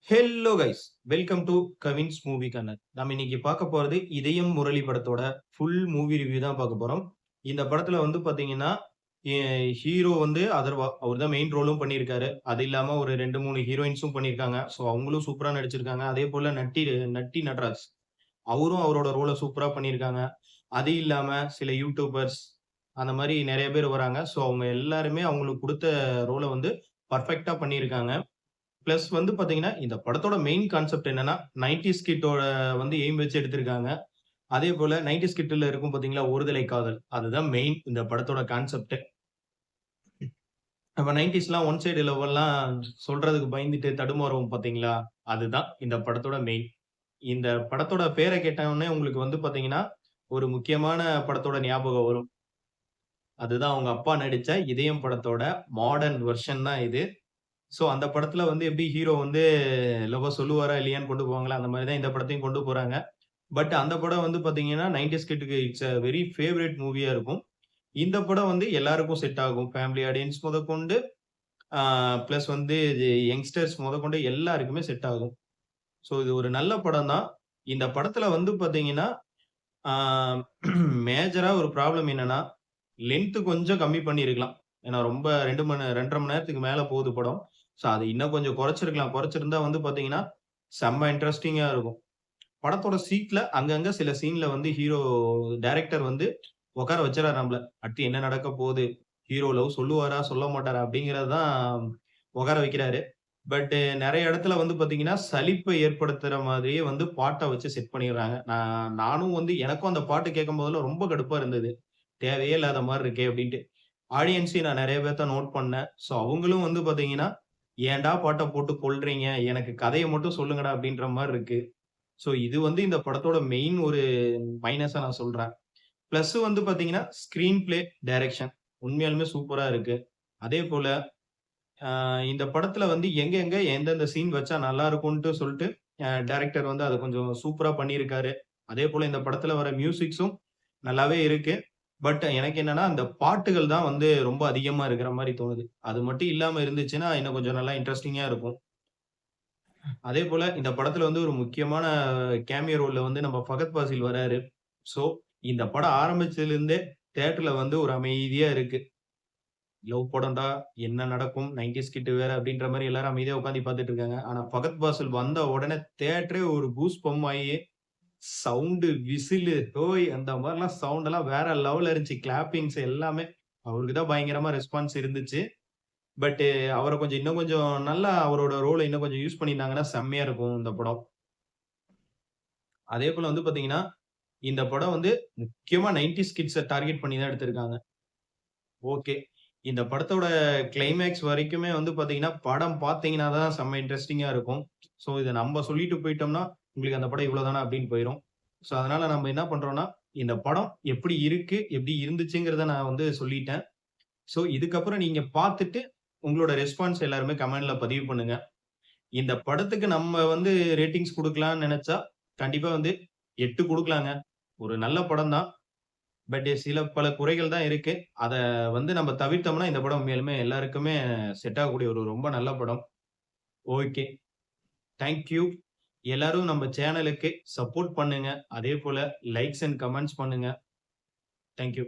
Hello guys, welcome to Cavin's movie corner. நம்ம இன்னைக்கு பார்க்க போறது இதயம் முரளி படத்தோட ஃபுல் மூவி ரிவ்யூ தான் பார்க்க போறோம். இந்த படத்துல வந்து பாத்தீங்கன்னா, ஹீரோ வந்து அதர்வா. அவர் தான் மெயின் ரோலும் பண்ணியிருக்காரு. அது இல்லாம ஒரு 2, 3 ஹீரோயின்ஸும் பண்ணியிருக்காங்க. ஸோ அவங்களும் சூப்பரா நடிச்சிருக்காங்க. அதேபோல நட்டி நட்ராஜ். அவரும் அவரோட ரோல சூப்பரா பண்ணியிருக்காங்க. அது இல்லாம சில யூடியூபர்ஸ் அந்த மாரி நெறைய பேர் வராங்க. ஸோ அவங்க எல்லாருமே அவங்களுக்கு குடுத்த ரோல வந்து பெர்ஃபெக்ட்டா பண்ணியிருக்காங்க. பிளஸ் வந்து பாத்தீங்கன்னா, இந்த படத்தோட மெயின் கான்செப்ட் என்னன்னா, 90ஸ் கிட்டோட வந்து எய்ம் வச்சு எடுத்திருக்காங்க. அதேபோல 90ஸ் கிட்ல இருக்கும் பாத்தீங்களா, ஒருதலை காதல். அதுதான் மெயின் இந்த படத்தோட கான்செப்ட்டே. நம்ம 90ஸ்லாம் ஒன் சைடு லவ்வெல்லாம் சொல்றதுக்கு பயந்துட்டு தடுமாறுவோம் பாத்தீங்களா, அதுதான் இந்த படத்தோட மெயின். இந்த படத்தோட பேர கேட்டவுனே உங்களுக்கு வந்து பாத்தீங்கன்னா, ஒரு முக்கியமான படத்தோட ஞாபகம் வரும். அதுதான் அவங்க அப்பா நடிச்ச இதயம் படத்தோட மாடர்ன் வெர்ஷன் தான் இது. சோ, அந்த படத்துல வந்து எப்படி ஹீரோ வந்து லவ்வ சொல்லுவாரா இல்லையான்னு கொண்டு போவாங்கல்ல, அந்த மாரி தான் இந்த படத்தையும் கொண்டு போறாங்க. பட் அந்த படம் வந்து பார்த்தீங்கன்னா, 90ஸ் கிட்க்கு இட்ஸ் அ வெரி ஃபேவரைட் மூவியா இருக்கும். இந்த படம் வந்து எல்லாருக்கும் செட் ஆகும். ஃபேமிலி ஆடியன்ஸ் முதற்கொண்டு, ஆ பிளஸ் வந்து யங்ஸ்டர்ஸ் முதற்கொண்டு எல்லாருக்குமே செட் ஆகும். ஸோ, இது ஒரு நல்ல படம் தான். இந்த படத்துல வந்து பார்த்தீங்கன்னா, ஆ மேஜரா ஒரு ப்ராப்ளம் என்னன்னா, லென்த் கொஞ்சம் கம்மி பண்ணியிருக்கலாம். ஏன்னா ரொம்ப 2 1/2 மணி நேரத்துக்கு மேல போகுது படம். ஸோ, அது இன்னும் கொஞ்சம் குறைச்சிருக்கலாம். குறைச்சிருந்தா வந்து பார்த்தீங்கன்னா, செம்ம இன்ட்ரஸ்டிங்கா இருக்கும். படத்தோட சீட்ல அங்கங்க சில சீன்ல வந்து டைரக்டர் வந்து உட்கார வச்சுறாரு நம்மள. அடுத்து என்ன நடக்க போகுது? ஹீரோ லவ் சொல்லுவாரா? சொல்ல மாட்டாரா? அப்படிங்கிறது தான் உட்கார வைக்கிறாரு. பட் நெறைய இடத்துல வந்து பார்த்தீங்கன்னா, சலிப்ப ஏற்படுத்துற மாதிரியே வந்து பாட்ட வச்சு செட் பண்ணிடுறாங்க. நானும் வந்து எனக்கும் அந்த பாட்டு கேட்கும்போதெல்லாம் ரொம்ப கடுப்பா இருந்தது. தேவையே இல்லாத மாரி இருக்கே அப்டின்ட்டு. ஆடியன்ஸையும் நான் நெறைய பேத்த நோட் பண்ணேன். ஸோ அவங்களும் வந்து பார்த்தீங்கன்னா, "ஏன்டா பாட்ட போட்டு கொல்றீங்க? எனக்கு கதைய மட்டும் சொல்லுங்கடா" அப்டின்ற மாரி இருக்கு. ஸோ இது வந்து இந்த படத்தோட மெயின் ஒரு மைனஸா நான் சொல்றேன். பிளஸ் வந்து பார்த்தீங்கன்னா, ஸ்கிரீன் பிளே, டைரக்ஷன் உண்மையாலுமே சூப்பரா இருக்கு. அதேபோல இந்த படத்துல வந்து எங்க எந்தெந்த சீன் வச்சா நல்லா இருக்கும்ன்ட்டு சொல்ட்டு டைரக்டர் வந்து அத கொஞ்சம் சூப்பரா பண்ணியிருக்காரு. அதேபோல இந்த படத்துல வர மியூசிக்ஸும் நல்லாவே இருக்கு. பட் எனக்கு என்னன்னா, அந்த பாட்டுகள் தான் வந்து ரொம்ப அதிகமா இருக்கிற மாரி தோணுது. அது மட்டும் இல்லாம இருந்துச்சுன்னா, இன்னும் கொஞ்சம் நல்லா இன்ட்ரஸ்டிங்கா இருக்கும். அதேபோல இந்த படத்துல வந்து ஒரு முக்கியமான கேமியோ ரோல்ல வந்து நம்ம ஃபகத் ஃபாசில் வராரு. ஸோ, இந்த படம் ஆரம்பிச்சதுலருந்தே தியேட்டர்ல வந்து ஒரு அமைதியா இருக்கு. லவ் படம்டா, என்ன நடக்கும்? 90ஸ் கிட் வேற அப்டின்ற மாரி எல்லாரும் அமைதியா உட்கார்ந்து பார்த்துட்டு இருக்காங்க. ஆனா, ஃபகத் ஃபாசில் வந்த உடனே தியேட்டரே ஒரு கூஸ் பம்ப் ஆயி, சவுண்டு, விசிலு, ஹோய் அந்த மாரிலாம் சவுண்டெல்லாம் வேற லெவல்ல இருந்துச்சு. கிளாப்பிங்ஸ் எல்லாமே. அவருக்கு தான் பயங்கரமா ரெஸ்பான்ஸ் இருந்துச்சு. பட் அவர கொஞ்சம் இன்னும் கொஞ்சம் நல்லா அவரோட ரோல இன்னும் கொஞ்சம் யூஸ் பண்ணியிருந்தாங்கன்னா செம்மையா இருக்கும் இந்த படம். அதேபோல வந்து பார்த்தீங்கன்னா, இந்த படம் வந்து முக்கியமா 90ஸ் கிட்ஸ டார்கெட் பண்ணி தான் எடுத்திருக்காங்க. ஓகே. இந்த படத்தோட கிளைமாக்ஸ் வரைக்குமே வந்து பார்த்தீங்கன்னா, படம் பார்த்தீங்கன்னா தான் செம்ம இன்ட்ரஸ்டிங்கா இருக்கும். ஸோ, இத நம்ப சொல்லிட்டு போயிட்டோம்னா, உங்களுக்கு அந்த படம் இவ்வளோ தானா அப்டின்னு போயிரும். ஸோ, அதனால நம்ம என்ன பண்றோம்னா, இந்த படம் எப்படி இருக்கு, எப்படி இருந்துச்சுங்கிறத நான் வந்து சொல்லிட்டேன். ஸோ, இதுக்கப்புறம் நீங்க பார்த்துட்டு உங்களோட ரெஸ்பான்ஸ் எல்லாருமே கமெண்ட்ல பதிவு பண்ணுங்க. இந்த படத்துக்கு நம்ம வந்து ரேட்டிங்ஸ் குடுக்கலாம்னு நெனச்சா, கண்டிப்பா வந்து 8 குடுக்கலாங்க. ஒரு நல்ல படம் தான். பட் சில பல குறைகள் தான் இருக்கு. அத வந்து நம்ம தவிர்த்தோம்னா, இந்த படம் உண்மையாலுமே எல்லாருக்குமே செட் ஆகக்கூடிய ஒரு ரொம்ப நல்ல படம். ஓகே. Thank you. எல்லாரும் நம்ம சேனலுக்கு சப்போர்ட் பண்ணுங்க. அதேபோல லைக்ஸ் அண்ட் கமெண்ட்ஸ் பண்ணுங்க. Thank you.